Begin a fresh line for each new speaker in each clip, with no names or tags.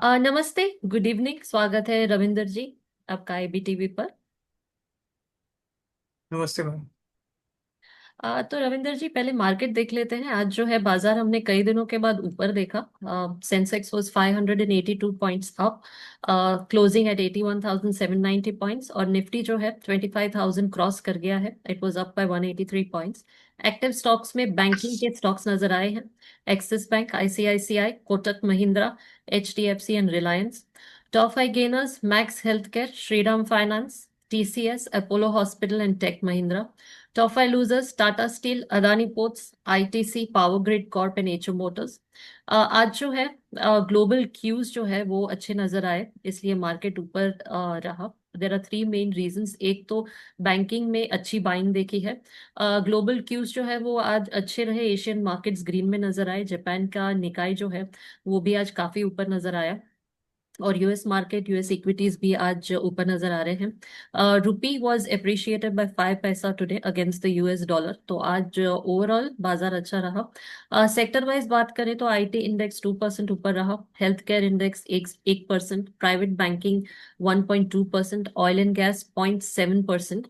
नमस्ते। Good evening. स्वागत है रविंदर जी आपका आईबीटीवी पर।
नमस्ते मैम।
तो रविंदर जी पहले मार्केट देख लेते हैं। आज जो है बाजार हमने कई दिनों के बाद ऊपर देखा। Sensex was 582 points up, closing at 81,790 points. और निफ्टी जो है 25,000 क्रॉस कर गया है। It was up by 183 points. Active stocks में बैंकिंग के स्टॉक्स नजर आए हैं। Axis Bank, ICICI, Kotak Mahindra, HDFC and Reliance. Top five gainers: Max Health Care, Shriram finance, TCS, Apollo hospital and Tech Mahindra. Top five losers: Tata Steel, Adani Ports, ITC, Power Grid Corp and HO Motors। आज जो है global cues जो है वो अच्छे नजर आए, इसलिए मार्केट ऊपर रहा। There are three main reasons. एक तो बैंकिंग में अच्छी बाइंग देखी है। ग्लोबल क्यूज जो है वो आज अच्छे रहे। एशियन मार्केट्स ग्रीन में नजर आए। जापान का निकाय जो है वो भी आज काफी ऊपर नजर आया। और यूएस मार्केट, यूएस इक्विटीज भी आज ऊपर नजर आ रहे हैं। रुपी वाज अप्रिशिएटेड बाय 5 पैसा today against the US dollar. तो आज ओवरऑल बाजार अच्छा रहा। सेक्टर वाइज बात करें तो आईटी इंडेक्स 2% ऊपर रहा। Health care index 1%, private banking 1.2%, oil and gas 0.7%।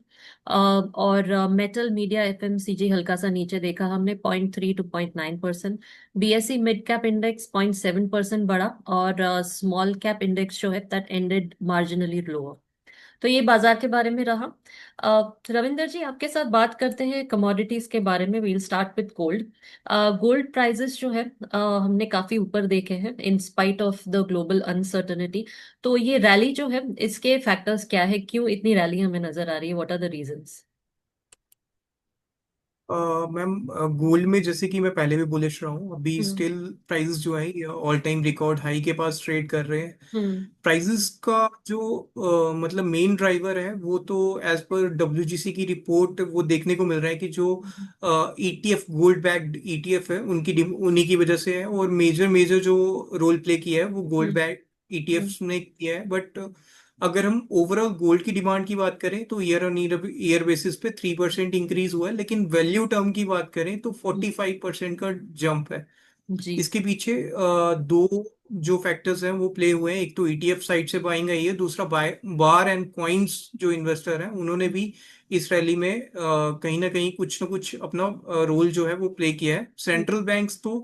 और मेटल, मीडिया, एफएमसीजी हल्का सा नीचे देखा हमने, 0.3 to 0.9%। BSE mid cap index 0.7% बढ़ा। और स्मॉल कैप इंडेक्स जो है दैट एंडेड मार्जिनली लोअर। तो ये बाजार के बारे में रहा। रविंदर जी आपके साथ बात करते हैं कमोडिटीज के बारे में। We'll start with gold. Gold prices जो है हमने काफी ऊपर देखे हैं in spite of the global uncertainty. तो ये रैली जो है इसके फैक्टर्स क्या है, क्यों इतनी रैली हमें नजर आ रही है, what are the reasons?
Ma'am, gold में जैसे कि मैं पहले भी बुलिश रहा हूँ, अभी
हम्म।
स्टिल प्राइसेस जो है ये ऑल टाइम रिकॉर्ड हाई के पास ट्रेड कर रहे हैं।
हम्म।
प्राइसेस का जो मतलब मेन ड्राइवर है वो तो एज पर डब्ल्यूजीसी की रिपोर्ट वो देखने को मिल रहा है कि जो ईटीएफ, गोल्ड बैक्ड ईटीएफ है, उन्हीं की वजह से है। और मेजर मेजर जो रोल प्ले किया है वो गोल्ड
हम्म।
बैक्ड
हम्म।
ईटीएफ ने किया है। बट अगर हम ओवरऑल गोल्ड की डिमांड की बात करें तो ईयर ऑन ईयर बेसिस पे 3% इंक्रीज हुआ है, लेकिन वैल्यू टर्म की बात करें तो 45% का जंप है।
जी।
इसके पीछे दो जो फैक्टर्स हैं वो प्ले हुए हैं। एक तो ईटीएफ साइड से बाइंग आई है, दूसरा बार एंड कॉइन्स जो इन्वेस्टर हैं उन्होंने भी इस रैली में कहीं ना कुछ अपना रोल जो है वो प्ले किया है। सेंट्रल बैंक्स तो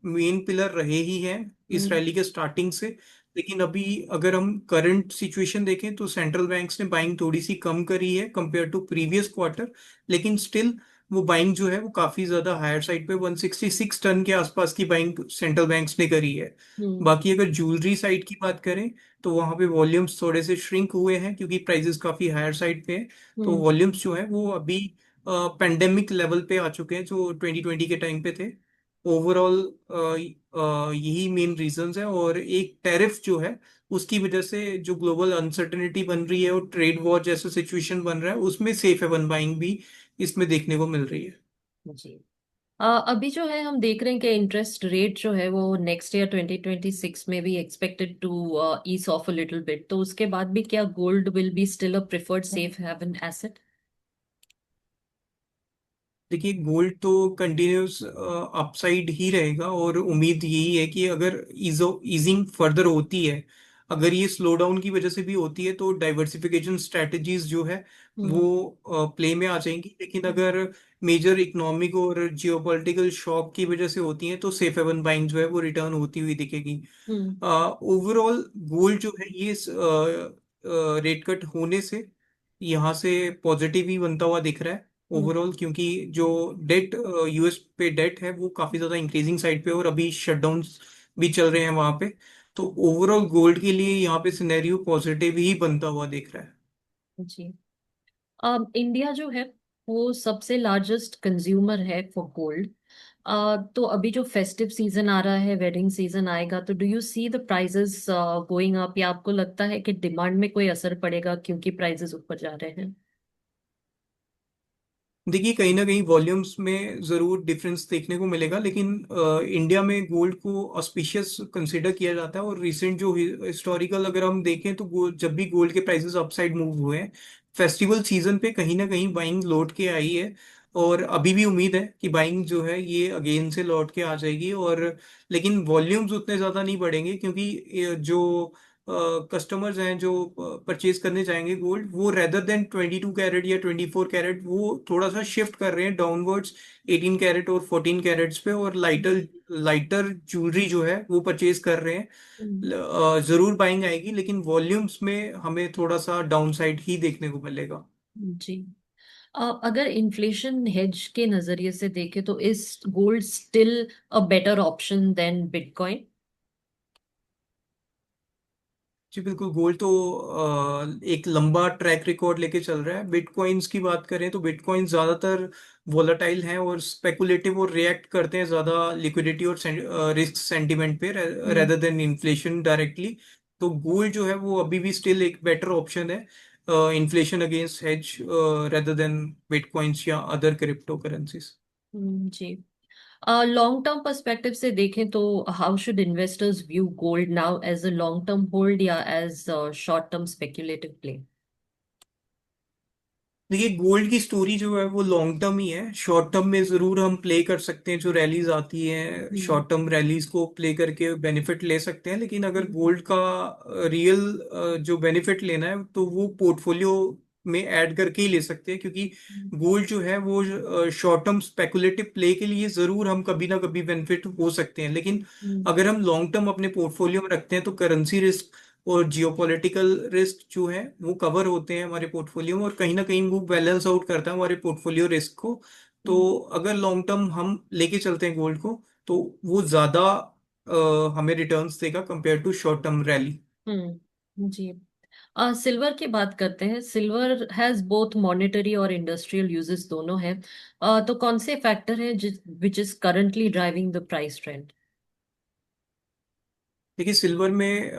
मेन पिलर रहे ही हैं इस
हम्म।
रैली के स्टार्टिंग से। लेकिन अभी अगर हम करंट सिचुएशन देखें तो सेंट्रल बैंक्स ने बाइंग थोड़ी सी कम करी है कंपेयर टू प्रीवियस क्वार्टर, लेकिन स्टिल वो बाइंग जो है वो काफी ज्यादा हायर साइड पे 166 टन के आसपास की बाइंग सेंट्रल बैंक्स ने करी है।
हम्म।
बाकी अगर ज्वेलरी साइड की बात करें तो वहां पे वॉल्यूम्स थोड़े से श्रिंक हुए हैं क्योंकि प्राइसेस काफी हायर साइड पे हैं। तो
हम्म।
वॉल्यूम्स जो है वो अभी पेंडेमिक लेवल पे आ चुके हैं जो 2020 के टाइम पे थे। ओवरऑल यही मेन रीजंस है। और एक टैरिफ जो है उसकी वजह से जो ग्लोबल अनसर्टेनिटी बन रही है और ट्रेड वॉर जैसा सिचुएशन बन रहा है उसमें सेफ हेवन बाइंग भी इसमें देखने को मिल रही है।
जी। अभी जो है हम देख रहे हैं कि इंटरेस्ट रेट जो है वो नेक्स्ट ईयर 2026 में भी expected to ease off a little bit. तो उसके बाद भी क्या gold will be still a preferred safe haven asset?
देखिए, गोल्ड तो कंटिन्यूस अपसाइड ही रहेगा और उम्मीद यही है कि अगर ईजिंग फर्दर होती है, अगर ये स्लो डाउन की वजह से भी होती है तो डाइवर्सिफिकेशन स्ट्रेटजीज जो है वो
हम्म।
प्ले में आ जाएंगी। लेकिन अगर मेजर इकोनॉमिक और जियोपॉलिटिकल शॉक की वजह से होती हैं तो सेफ हेवन बाइंग जो है वो रिटर्न होती हुई दिखेगी।
हम्म।
ओवरऑल गोल्ड जो है ये रेट कट होने से यहाँ से पॉजिटिव ही बनता हुआ दिख रहा है
हम्म।
ओवरऑल, क्योंकि जो डेट यूएस पे डेट है वो काफी ज्यादा इंक्रीजिंग साइड पे है और अभी शटडाउन्स भी चल रहे हैं वहां पे। तो ओवरऑल गोल्ड के लिए यहाँ पे सिनेरियो पॉजिटिव ही बनता हुआ दिख रहा है।
जी। इंडिया जो है वो सबसे लार्जेस्ट कंज्यूमर है फॉर गोल्ड। तो अभी जो फेस्टिव सीजन आ रहा है, वेडिंग सीजन आएगा, तो do you see the prices going up, या आपको लगता है कि डिमांड में कोई असर पड़ेगा क्योंकि प्राइजेस ऊपर जा रहे हैं?
देखिए, कहीं ना कहीं वॉल्यूम्स में जरूर डिफरेंस देखने को मिलेगा, लेकिन इंडिया में गोल्ड को ऑस्पिशियस कंसिडर किया जाता है। और रिसेंट जो हिस्टोरिकल अगर हम देखें तो जब भी गोल्ड के प्राइसेस अपसाइड मूव हुए हैं फेस्टिवल सीजन पे कहीं ना कहीं बाइंग लौट के आई है। और अभी भी उम्मीद है कि बाइंग जो है ये अगेन से लौट के आ जाएगी। और लेकिन वॉल्यूम्स उतने ज़्यादा नहीं बढ़ेंगे, क्योंकि ये जो कस्टमर्स हैं जो परचेज करने जाएंगे गोल्ड, वो रेदर देन 22 कैरेट या 24 कैरेट, वो थोड़ा सा शिफ्ट कर रहे हैं डाउनवर्ड्स 18 कैरेट और 14 कैरेट्स पे, और लाइटर लाइटर ज्वेलरी जो है वो परचेज कर रहे हैं।
हम्म,
जरूर बाइंग आएगी, लेकिन वॉल्यूम्स में हमें थोड़ा सा डाउनसाइड ही देखने को मिलेगा।
जी। अगर इन्फ्लेशन हेज के नजरिए से देखें तो is gold still a better option than bitcoin?
जी बिल्कुल, गोल्ड तो एक लंबा ट्रैक रिकॉर्ड लेके चल रहा है। बिटकॉइंस की बात करें तो बिटकॉइन ज्यादातर वोलाटाइल हैं और स्पेकुलेटिव, और रिएक्ट करते हैं ज्यादा लिक्विडिटी और रिस्क सेंटिमेंट पे,
hmm,
rather than inflation directly. तो गोल्ड जो है वो अभी भी स्टिल एक बेटर ऑप्शन है inflation against hedge, rather than bitcoins या अदर क्रिप्टो करेंसीज।
जी। लॉन्ग टर्म पर्सपेक्टिव से देखें तो how should investors view gold now, as a long term hold या as short term speculative play?
देखिए, gold की story जो है वो लॉन्ग टर्म ही है। शॉर्ट टर्म में जरूर हम प्ले कर सकते हैं, जो रैलीज आती हैं
हम्म,
शॉर्ट टर्म रैलीज को प्ले करके बेनिफिट ले सकते हैं। लेकिन अगर
हम्म,
गोल्ड का रियल जो बेनिफिट लेना है तो वो पोर्टफोलियो में ऐड करके ही ले सकते हैं, क्योंकि गोल्ड जो है वो शॉर्ट टर्म स्पेकुलेटिव प्ले के लिए जरूर हम कभी ना कभी बेनिफिट हो सकते हैं। लेकिन
हम्म,
अगर हम लॉन्ग टर्म अपने पोर्टफोलियो में रखते हैं तो करेंसी रिस्क और जियोपॉलिटिकल रिस्क जो है वो कवर होते हैं हमारे पोर्टफोलियो में, और कहीं ना कहीं वो बैलेंस आउट करता है हमारे पोर्टफोलियो रिस्क को। तो
हम्म,
अगर लॉन्ग टर्म हम लेके चलते हैं गोल्ड को, तो वो ज्यादा हमें रिटर्न्स देगा compare to short term rally.
जी। सिल्वर की बात करते हैं। सिल्वर हैज बोथ मॉनेटरी और इंडस्ट्रियल यूजेस दोनों हैं। तो कौन से फैक्टर हैं which is currently driving the price trend?
देखिए, सिल्वर में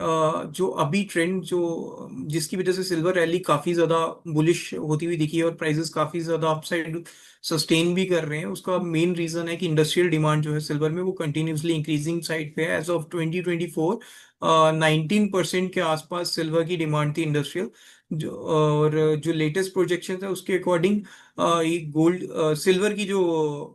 जो अभी ट्रेंड जो जिसकी वजह से सिल्वर रैली काफी ज्यादा बुलिश होती हुई दिखी है और प्राइसेस काफी ज्यादा अपसाइड सस्टेन भी कर रहे हैं, उसका मेन रीजन है कि इंडस्ट्रियल डिमांड जो है सिल्वर में वो कंटिन्यूसली इंक्रीजिंग साइड पे है। एज ऑफ 2024 19% के आसपास सिल्वर की डिमांड थी इंडस्ट्रियल। और जो लेटेस्ट प्रोजेक्शन है उसके अकॉर्डिंग ये गोल्ड सिल्वर की जो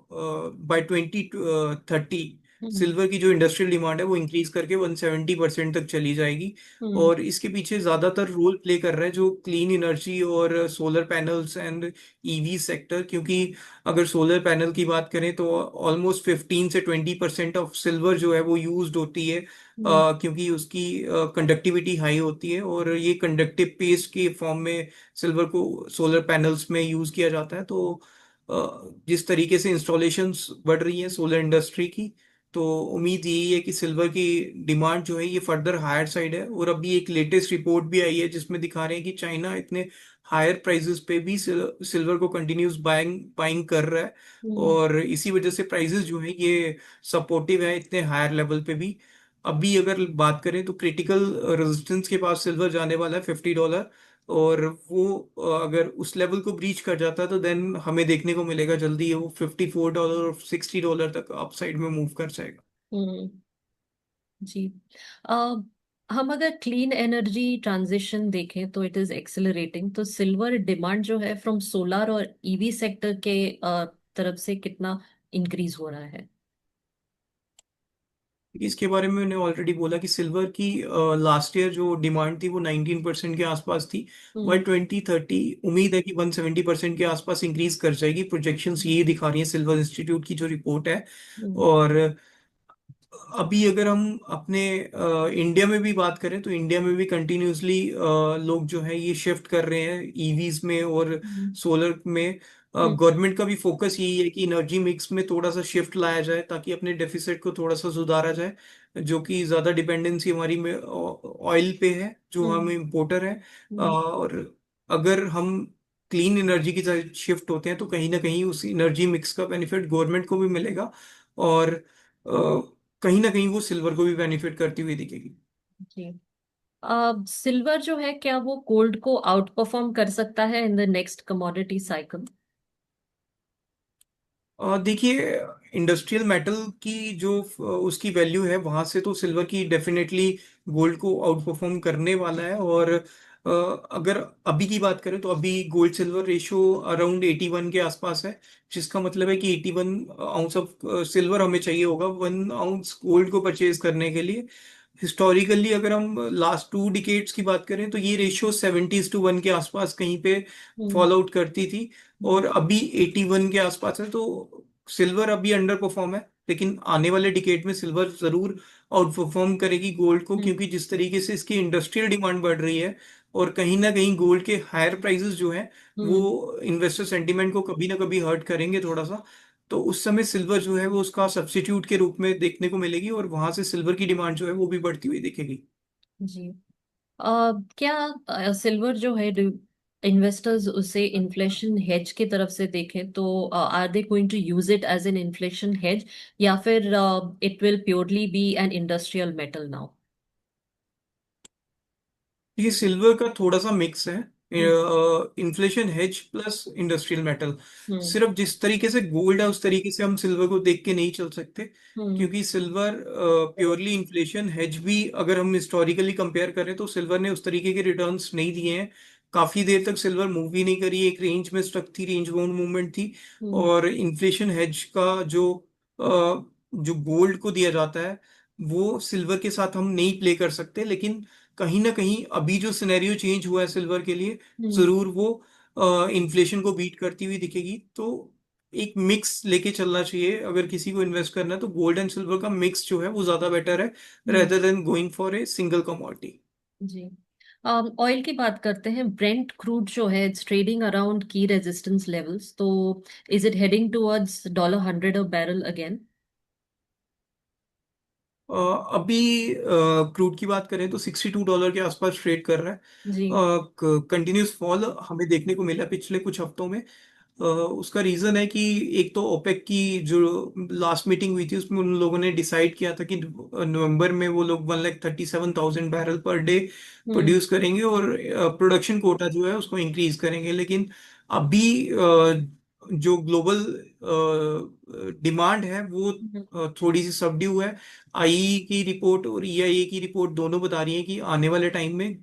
बाय 2030
हम्म,
सिल्वर की जो इंडस्ट्रियल डिमांड है वो इंक्रीज करके 170% तक चली जाएगी।
हम्म,
और इसके पीछे ज्यादातर रोल प्ले कर रहा है जो क्लीन एनर्जी और solar panels and EV sector, क्योंकि अगर सोलर पैनल की बात करें तो ऑलमोस्ट 15 से 20% ऑफ सिल्वर जो है वो यूज्ड होती है,
हम्म,
क्योंकि उसकी कंडक्टिविटी हाई होती है, और ये कंडक्टिव पेस्ट के फॉर्म में सिल्वर को सोलर पैनल्स में यूज किया जाता है। तो जिस तरीके से इंस्टॉलेशंस बढ़ रही है सोलर इंडस्ट्री की, तो उम्मीद यही है कि सिल्वर की डिमांड जो है ये फर्दर हायर साइड है। और अभी एक लेटेस्ट रिपोर्ट भी आई है जिसमें दिखा रहे हैं कि चाइना इतने हायर प्राइसेस पे भी सिल्वर को कंटिन्यूस बाइंग बाइंग कर रहा है,
हम्म,
और इसी वजह से प्राइसेस जो है ये सपोर्टिव है इतने हायर लेवल पे भी। अभी अगर बात करें तो क्रिटिकल रेजिस्टेंस के पास सिल्वर जाने वाला है $50, और वो अगर उस लेवल को ब्रीच कर जाता है तो देन हमें देखने को मिलेगा जल्दी वो $54 और $60 तक अपसाइड में मूव कर जाएगा।
हम्म, जी। अ, हम अगर क्लीन एनर्जी ट्रांजिशन देखें तो इट इज एक्सेलरेटिंग। तो सिल्वर डिमांड जो है फ्रॉम सोलर और ईवी सेक्टर के तरफ से कितना इंक्रीज हो रहा है?
इसके बारे में मैंने ऑलरेडी बोला कि सिल्वर की लास्ट ईयर जो डिमांड थी वो 19% के आसपास थी। बाय
हम्म,
2030 उम्मीद है कि 170% के आसपास इंक्रीज कर जाएगी। प्रोजेक्शंस ये दिखा रही हैं सिल्वर इंस्टीट्यूट की जो रिपोर्ट है।
हम्म,
और अभी अगर हम अपने इंडिया में भी बात करें तो इंडिया में भी कंटिन्यूसली लोग जो है ये शिफ्ट कर रहे हैं ईवीज में और
हम्म,
सोलर में।
हम्म,
गवर्नमेंट का भी फोकस यही है कि एनर्जी मिक्स में थोड़ा सा शिफ्ट लाया जाए ताकि अपने डेफिसिट को थोड़ा सा सुधारा जाए, जो कि ज्यादा डिपेंडेंसी हमारी में ऑयल पे है जो हम
हम्म,
इम्पोर्टर है।
हम्म,
और अगर हम क्लीन एनर्जी की तरफ शिफ्ट होते हैं तो कहीं ना कहीं उस एनर्जी मिक्स का बेनिफिट गवर्नमेंट को भी मिलेगा, और कहीं ना कहीं वो सिल्वर को भी बेनिफिट करती हुई दिखेगी।
जी। सिल्वर जो है क्या वो गोल्ड को आउट परफॉर्म कर सकता है in the next commodity cycle?
देखिए, इंडस्ट्रियल मेटल की जो उसकी वैल्यू है वहां से तो सिल्वर की डेफिनेटली गोल्ड को आउट परफॉर्म करने वाला है। और अगर अभी की बात करें तो अभी गोल्ड सिल्वर रेशियो अराउंड 81 के आसपास है, जिसका मतलब है कि 81 आउंस ऑफ सिल्वर हमें चाहिए होगा 1 आउंस गोल्ड को परचेज करने के लिए। हिस्टोरिकली अगर हम लास्ट 2 डिकेड्स की बात करें तो ये रेशियो 70:1 के आसपास कहीं पे
हम्म
फॉल आउट करती थी,
हम्म
और अभी 81 के आसपास है। तो सिल्वर अभी अंडर परफॉर्म है, लेकिन आने वाले डिकेड में सिल्वर जरूर आउट परफॉर्म करेगी गोल्ड को,
हम्म
क्योंकि जिस तरीके से इसकी इंडस्ट्रियल डिमांड बढ़ रही है और कहीं ना कहीं गोल्ड के हायर प्राइसेस जो हैं
हम्म
वो इन्वेस्टर सेंटिमेंट को कभी ना कभी हर्ट करेंगे थोड़ा सा। तो उस समय सिल्वर जो है वो उसका सब्स्टिट्यूट के रूप में देखने को मिलेगी, और वहां से सिल्वर की डिमांड जो है वो भी बढ़ती हुई दिखेगी।
जी। क्या सिल्वर जो है, इन्वेस्टर्स उसे इन्फ्लेशन हेज की तरफ से देखें तो are they going to use it as an inflation hedge, या फिर it will purely be an industrial metal now?
ये सिल्वर का थोड़ा सा मिक्स है,
hmm
inflation hedge plus industrial metal.
Hmm
सिर्फ जिस तरीके से गोल्ड है उस तरीके से हम सिल्वर को देख के नहीं चल सकते,
हम्म
क्योंकि सिल्वर प्योरली इन्फ्लेशन हेज भी अगर हम हिस्टोरिकली कंपेयर करें तो सिल्वर ने उस तरीके के रिटर्न्स नहीं दिए हैं। काफी देर तक सिल्वर मूव ही नहीं करी, एक रेंज में स्टक थी, रेंज बाउंड मूवमेंट थी।
हम्म
और इन्फ्लेशन हेज का जो गोल्ड को दिया जाता है वो सिल्वर के साथ हम नहीं प्ले कर सकते, लेकिन कहीं ना कहीं अभी जो सिनेरियो चेंज हुआ है सिल्वर के लिए,
हम्म
जरूर वो इन्फ्लेशन को बीट करती हुई दिखेगी। तो एक मिक्स लेके चलना चाहिए, अगर किसी को इन्वेस्ट करना है तो गोल्ड एंड सिल्वर का मिक्स जो है वो ज्यादा बेटर है,
hmm
rather than going for a single commodity.
जी। ऑयल की बात करते हैं। ब्रेंट क्रूड जो है, इट्स ट्रेडिंग अराउंड की रेजिस्टेंस लेवल्स, तो is it heading towards $100 a barrel again?
अभी क्रूड की बात करें तो $62 के आसपास ट्रेड कर रहा है।
जी।
कंटिन्यूस फॉल हमें देखने को मिला पिछले कुछ हफ्तों में। उसका रीजन है कि एक तो ओपेक की जो लास्ट मीटिंग हुई थी उसमें उन लोगों ने डिसाइड किया था कि नवंबर में वो लोग 1,37,000 बैरल पर डे
हम्म
प्रोड्यूस करेंगे, और प्रोडक्शन कोटा जो है उसको इंक्रीज करेंगे। लेकिन अभी जो ग्लोबल डिमांड है वो
हम्म
थोड़ी सी सबड्यू है। आई की रिपोर्ट और ईआईए की रिपोर्ट दोनों बता रही है कि आने वाले टाइम में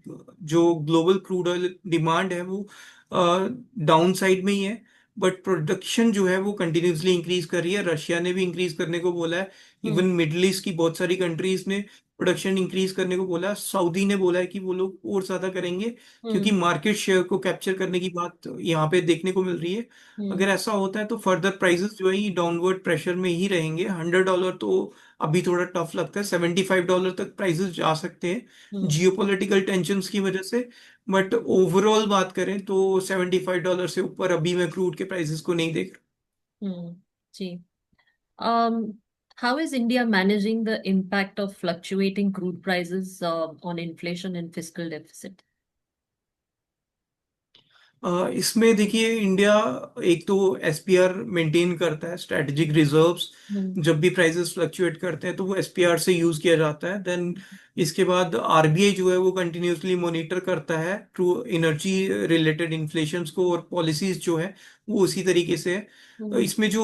जो ग्लोबल क्रूड ऑयल डिमांड है वो डाउन साइड में ही है, बट प्रोडक्शन जो है वो कंटिन्यूसली इंक्रीज कर रही है। रशिया ने भी इंक्रीज करने को बोला है, इवन
हम्म
मिडल ईस्ट की बहुत सारी कंट्रीज ने प्रोडक्शन इंक्रीज करने को बोला है। सऊदी ने बोला है कि वो लोग और ज्यादा करेंगे, क्योंकि
हम्म
मार्केट शेयर को कैप्चर करने की बात यहाँ पे देखने को मिल रही है।
हम्म
अगर ऐसा होता है तो फर्दर प्राइसेस जो है डाउनवर्ड प्रेशर में ही रहेंगे। $100 तो अभी थोड़ा टफ लगता है, $75 तक प्राइसेस जा सकते हैं
हम्म
जियोपॉलिटिकल टेंशन्स की वजह से। बट ओवरऑल बात करें तो $75 से ऊपर अभी मैं क्रूड के प्राइसेस को नहीं देख
हम्म जी। um how is India managing the impact of fluctuating crude prices on inflation and fiscal deficit?
इसमें देखिए इंडिया एक तो एसपीआर मेंटेन करता है, स्ट्रेटेजिक रिजर्व्स।
हम्म
जब भी प्राइसेस फ्लक्चुएट करते हैं तो वो एसपीआर से यूज किया जाता है। देन इसके बाद आरबीआई जो है वो कंटिन्यूसली मॉनिटर करता है थ्रू एनर्जी रिलेटेड इन्फ्लेशंस को, और पॉलिसीज जो है वो उसी तरीके से है।
हम्म
इसमें जो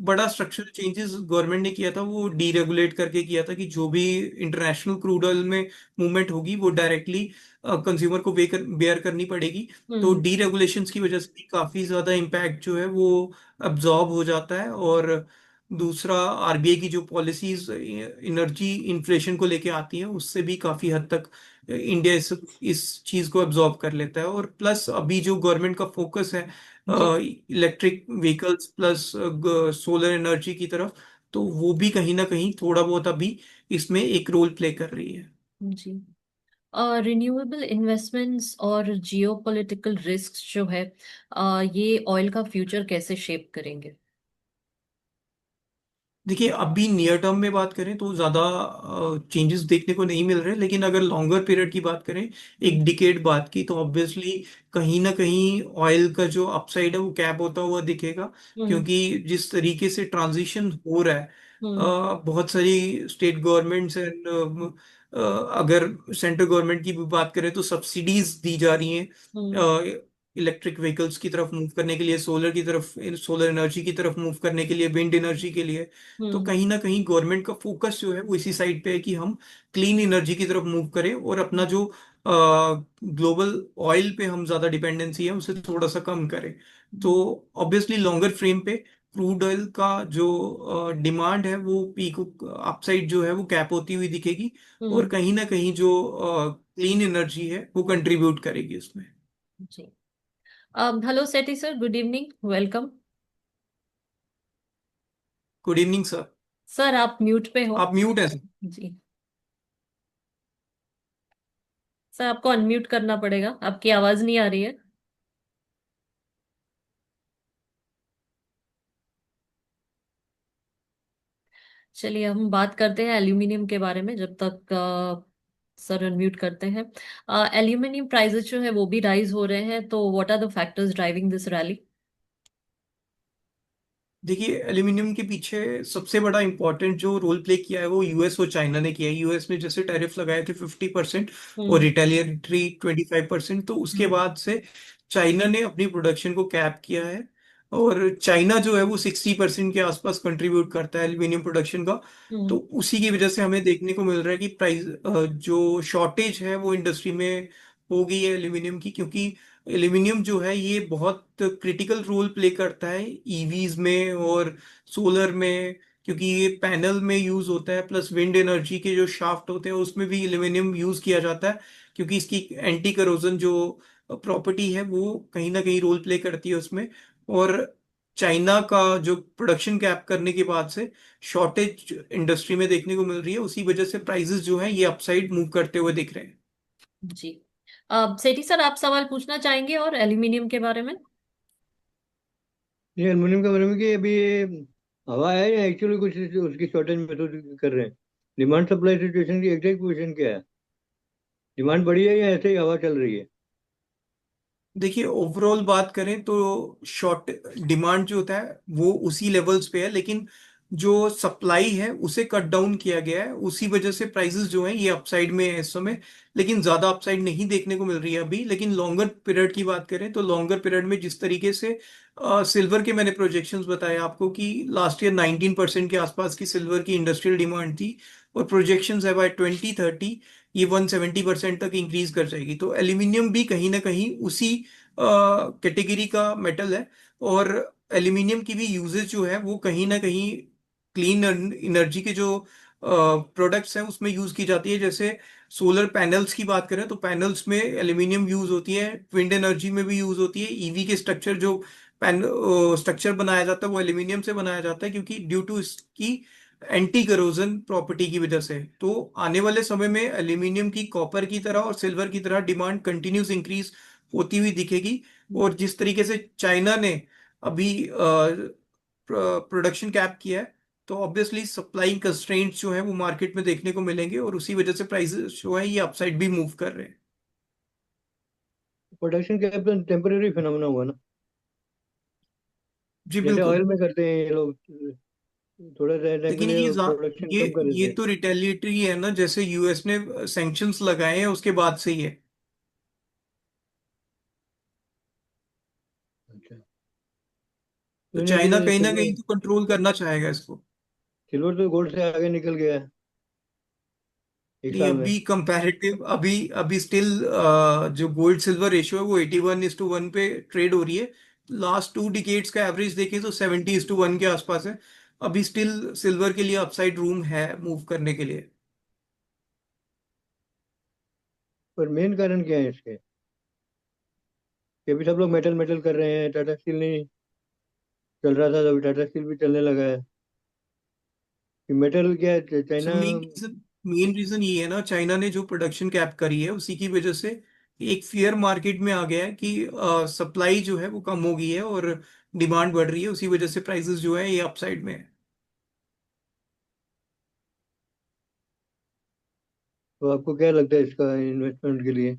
बड़ा स्ट्रक्चरल चेंजेस गवर्नमेंट ने किया था वो डीरेगुलेट करके किया था, कि जो भी इंटरनेशनल क्रूड ऑयल में मूवमेंट होगी वो डायरेक्टली कंज्यूमर को बेयर करनी पड़ेगी। तो
हम्म
डीरेगुलेशंस की वजह से भी काफी ज्यादा इम्पैक्ट जो है वो अब्जॉर्ब हो जाता है। और दूसरा, आरबीआई की जो पॉलिसीज एनर्जी इन्फ्लेशन को लेके आती हैं उससे भी काफी हद तक इंडिया इस चीज को अब्जॉर्ब कर लेता है। और प्लस अभी जो गवर्नमेंट का फोकस है
जी।
Electric vehicles plus solar energy की तरफ, तो वो भी कहीं ना कहीं थोड़ा बहुत अभी इसमें एक रोल प्ले कर रही है।
जी। रिन्यूएबल इन्वेस्टमेंट्स और जियोपॉलिटिकल रिस्क्स जो है, ये ऑयल का फ्यूचर कैसे शेप करेंगे?
देखिए अभी नियर टर्म में बात करें तो ज्यादा चेंजेस देखने को नहीं मिल रहे, लेकिन अगर लॉन्गर पीरियड की बात करें,
हम्म
एक डिकेड बाद की, तो ऑब्वियसली कहीं ना कहीं ऑयल का जो अपसाइड है वो कैप होता हुआ दिखेगा।
हम्म
क्योंकि जिस तरीके से ट्रांजिशन हो रहा है,
हम्म
बहुत सारी स्टेट गवर्नमेंट्स एंड अगर सेंट्रल गवर्नमेंट की भी बात करें तो सब्सिडीज दी जा रही
हम्म
हैं इलेक्ट्रिक व्हीकल्स की तरफ मूव करने के लिए, सोलर की तरफ, सोलर एनर्जी की तरफ मूव करने के लिए, विंड एनर्जी के लिए। तो
हम्म
कहीं ना कहीं गवर्नमेंट का फोकस जो है वो इसी साइड पे है कि हम क्लीन एनर्जी की तरफ मूव करें, और अपना जो ग्लोबल ऑयल पे हम ज्यादा डिपेंडेंसी है उसे थोड़ा सा कम करें। तो ऑब्वियसली लॉन्गर फ्रेम पे क्रूड ऑयल का जो डिमांड है वो पीक अपसाइड जो है वो कैप होती हुई दिखेगी, और
हम्म।
कहीं ना कहीं जो क्लीन एनर्जी है वो कंट्रीब्यूट करेगी उसमें।
जी। Hello Sethi sir, good evening, welcome.
Good evening sir.
Sir आप म्यूट पे हो।
आप म्यूट हैं सर।
जी। सर आपको अनम्यूट करना पड़ेगा, आपकी आवाज नहीं आ रही है। चलिए हम बात करते हैं एल्यूमिनियम के बारे में, जब तक सर अनम्यूट करते हैं। एल्यूमिनियम प्राइसेस जो है वो भी राइज हो रहे हैं, तो what are the factors driving this rally?
देखिए, एल्यूमिनियम के पीछे सबसे बड़ा इंपॉर्टेंट जो रोल प्ले किया है वो यूएस और चाइना ने किया है। यूएस ने जैसे टैरिफ लगाए थे 50% और
हम्म।
रिटेलिएटरी 25%, तो उसके
हम्म।
बाद से चाइना ने अपनी प्रोडक्शन को कैप किया है। और चाइना जो है वो 60% के आसपास कंट्रीब्यूट करता है एल्यूमिनियम प्रोडक्शन का। तो
हम्म।
उसी की वजह से हमें देखने को मिल रहा है कि प्राइस जो शॉर्टेज है वो इंडस्ट्री में हो गई है एल्यूमिनियम की, क्योंकि एल्यूमिनियम जो है ये बहुत क्रिटिकल रोल प्ले करता है ईवीज में और सोलर में, क्योंकि ये पैनल में यूज होता है, प्लस विंड एनर्जी के जो शाफ्ट होते हैं उसमें भी एल्यूमिनियम यूज किया जाता है, क्योंकि इसकी एंटी करोजन जो प्रॉपर्टी है वो कहीं ना कहीं रोल प्ले करती है उसमें। और चाइना का जो प्रोडक्शन कैप करने के बाद से शॉर्टेज इंडस्ट्री में देखने को मिल रही है, उसी वजह से प्राइसेस जो हैं ये अपसाइड मूव करते हुए दिख रहे हैं।
जी। सेठी सर आप सवाल पूछना चाहेंगे और एल्यूमिनियम के बारे में?
ये एल्युमिनियम के बारे में कि अभी ये हवा है या एक्चुअली कुछ उसकी शॉर्टेज महसूस कर रहे हैं? डिमांड सप्लाई सिचुएशन की एग्जैक्ट पोजीशन क्या है? डिमांड बढ़ी है या ऐसे ही हवा चल रही है?
देखिए, ओवरऑल बात करें तो शॉर्ट डिमांड जो होता है वो उसी लेवल्स पे है, लेकिन जो सप्लाई है उसे कट डाउन किया गया है, उसी वजह से प्राइसेस जो हैं ये अपसाइड में है इस समय। लेकिन ज्यादा अपसाइड नहीं देखने को मिल रही है अभी। लेकिन लॉन्गर पीरियड की बात करें तो लॉन्गर पीरियड में जिस तरीके से सिल्वर के मैंने प्रोजेक्शंस बताए आपको कि लास्ट ईयर 19% के आसपास की सिल्वर की इंडस्ट्रियल डिमांड थी, और प्रोजेक्शंस है बाय 2030 ये 170% तक इंक्रीज कर जाएगी। तो एल्यूमिनियम भी कहीं ना कहीं उसी कैटेगरी का मेटल है। और एल्यूमिनियम की भी यूजेज जो है वो कहीं ना कहीं क्लीन एनर्जी के जो प्रोडक्ट्स हैं उसमें यूज की जाती है। जैसे सोलर पैनल्स की बात करें तो पैनल्स में एल्यूमिनियम यूज होती है, विंड एनर्जी में भी यूज होती है। ईवी के स्ट्रक्चर जो पैन स्ट्रक्चर बनाया जाता है वो एल्यूमिनियम से बनाया जाता है, क्योंकि ड्यू टू इसकी एंटी करोजन प्रॉपर्टी की वजह से। तो आने वाले समय में एल्यूमिनियम की कॉपर की तरह और सिल्वर की तरह डिमांड कंटिन्यूस इंक्रीज होती हुई दिखेगी। और जिस तरीके से चाइना ने अभी प्रोडक्शन कैप किया है, तो ऑब्वियसली सप्लाई कंस्ट्रेंट्स जो है वो मार्केट में देखने को मिलेंगे, और उसी वजह से प्राइसेस जो है ये अपसाइड भी मूव कर रहे हैं।
प्रोडक्शन कैप तो टेम्पररी फिनोमेना हुआ ना,
जी
जैसे
बिल्कुल।
ऑयल में करते हैं ये लोग, थोड़ा टाइम के
लेकिन
लिए प्रोडक्शन
ये
कम कर
ये
देते हैं।
तो रिटेलिएटरी है ना, जैसे यूएस ने सैंक्शंस लगाए हैं उसके बाद से ही है।
अच्छा।
तो
तो नहीं
चाइना
फिर
कहीं ना
सिल्वर,
कहीं तो कंट्रोल करना चाहेगा इसको।
सिल्वर तो गोल्ड से आगे निकल गया है एक
नहीं,
साल में।
अभी कंपैरेटिव अभी अभी स्टिल जो गोल्ड सिल्वर रेशियो है वो 81:1 पे ट्रेड हो रही है। लास्ट 2 डिकेड्स का एवरेज देखें तो 70:1 के आसपास है। अभी स्टिल सिल्वर के लिए अपसाइड रूम है मूव करने के लिए।
पर मेन कारण क्या है इसके, कि अभी सब लोग मेटल मेटल कर रहे हैं? टाटा स्टील नहीं चल रहा था तो अभी टाटा स्टील भी चलने लगा है। कि मेटल क्या है
सो
चाइना?
मेन रीजन ये है ना, चाइना ने जो प्रोडक्शन कैप करी है उसी की वजह से एक फियर मार्केट में आ गया है कि सप्लाई जो है वो कम हो गई है और डिमांड बढ़ रही है, उसी वजह से प्राइसेस जो है ये अपसाइड में है।
तो आपको क्या लगता है इसका इन्वेस्टमेंट के लिए?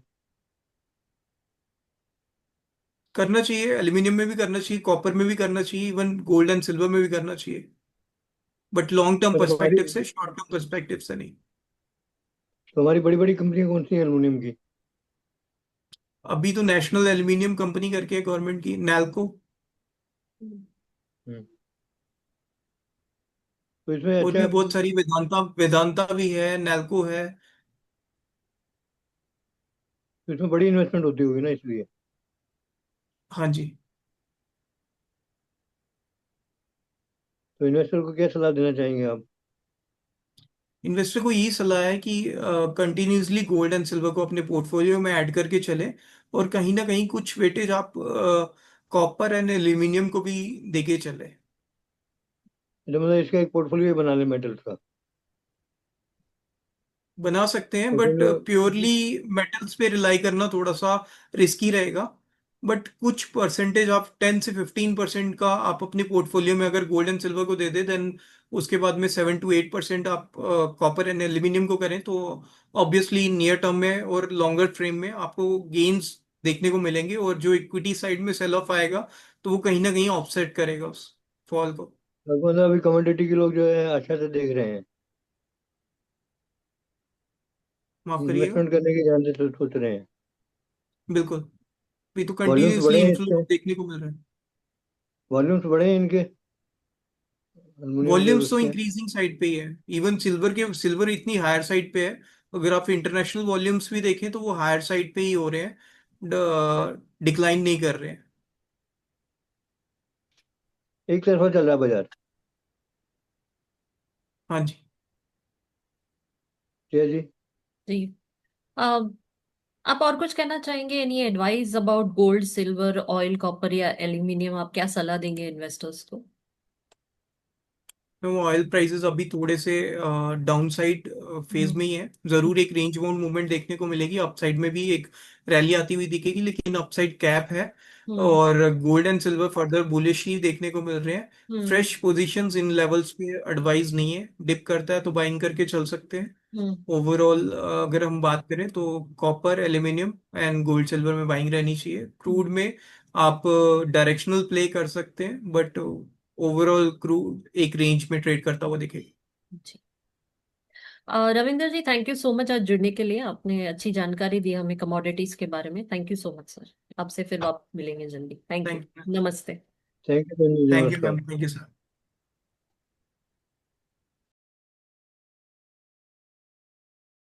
करना चाहिए, एल्यूमिनियम में भी करना चाहिए, कॉपर में भी करना चाहिए, इवन गोल्ड एंड सिल्वर में भी करना चाहिए, बट लॉन्ग टर्म
पर हमारी,
पर्सपेक्टिव से, शॉर्ट टर्म पर्सपेक्टिव से नहीं।
तो हमारी बड़ी बड़ी कंपनियां कौन सी हैं एल्युमिनियम की?
अभी तो नेशनल एल्यूमिनियम कंपनी करके है गवर्नमेंट की, नैल्को।
हम्म। तो इसमें
और भी
अच्छा,
बहुत सारी, वेदांता वेदांता भी है, नैल्को है।
तो इसमें बड़ी इन्वेस्टमेंट होती होगी ना, इसलिए।
हाँ जी।
तो इन्वेस्टर को क्या सलाह देना चाहेंगे आप?
इन्वेस्टर को यही सलाह है कि कंटिन्यूसली गोल्ड एंड सिल्वर को अपने पोर्टफोलियो में ऐड करके चले, और कहीं ना कहीं कुछ वेटेज आप कॉपर एंड एल्यूमिनियम को भी देके चले।
तो मतलब इसका एक पोर्टफोलियो बना ले मेटल्स का।
बना सकते हैं, बट
पोर्टफोलियो।
प्योरली मेटल्स पे रिलाई करना थोड़ा सा रिस्की रहेगा। बट कुछ परसेंटेज, आप 10 से 15% का आप अपने पोर्टफोलियो में अगर गोल्ड एंड सिल्वर को दे दे, देन उसके बाद में 7 to 8% आप कॉपर एंड एल्यूमिनियम को करें, तो ऑब्वियसली नियर टर्म में और लॉन्गर फ्रेम में आपको गेन्स देखने को मिलेंगे, और जो इक्विटी साइड में सेल ऑफ आएगा तो वो कहीं ना कहीं ऑफसेट करेगा उस फॉल को।
मतलब अभी कमोडिटी के लोग जो है अच्छा से देख रहे हैं,
माफ करिएगा।
इन्वेस्टमेंट करने के ध्यान से सोच रहे हैं।
बिल्कुल। अभी तो
वॉल्यूम्स
कंटिन्यूसली
बड़े हैं
इन्फ्लो
इसके।
देखने को मिल रहा है।
वॉल्यूम्स बड़े हैं इनके, एल्युमिनियम के
वॉल्यूम्स तो
उसके।
इंक्रीजिंग साइड पे ही है। इवन सिल्वर इतनी हायर साइड पे है। अगर आप इंटरनेशनल वॉल्यूम्स भी देखें तो वो हायर साइड पे ही हो रहे हैं, डिक्लाइन नहीं कर रहे हैं।
एक तरफा चल रहा है बाजार।
हाँ जी।
जी जी।
जी। अब आप और कुछ कहना चाहेंगे? Any advice about gold, silver, oil, copper या एल्यूमिनियम? आप क्या सलाह देंगे इन्वेस्टर्स को?
तो ऑयल प्राइसेस अभी थोड़े से डाउन साइड फेज
हम्म।
में ही है। जरूर एक रेंज बाउंड मूवमेंट देखने को मिलेगी, अपसाइड में भी एक रैली आती हुई दिखेगी, लेकिन अपसाइड कैप है।
हम्म।
और gold and silver further bullish ही देखने को मिल रहे हैं।
हम्म।
फ्रेश पोजीशंस इन लेवल्स पे एडवाइस नहीं है, डिप करता है तो बाइंग करके चल सकते हैं।
हम्म।
ओवरऑल अगर हम बात करें तो copper, aluminium and gold silver में बाइंग रहनी चाहिए। क्रूड में आप डायरेक्शनल प्ले कर सकते हैं, बट ओवरऑल क्रूड एक रेंज में ट्रेड करता हुआ दिखेगा।
जी। रविंदर जी, थैंक यू सो मच आज जुड़ने के लिए। आपने अच्छी जानकारी दी हमें कमोडिटीज के बारे में। Thank you so much sir. आपसे फिर आप मिलेंगे जल्दी। Thank you.
थैंक
नमस्ते।
थैंक यू,
थैंक यू
नमस्कार।
Ma'am, thank you sir.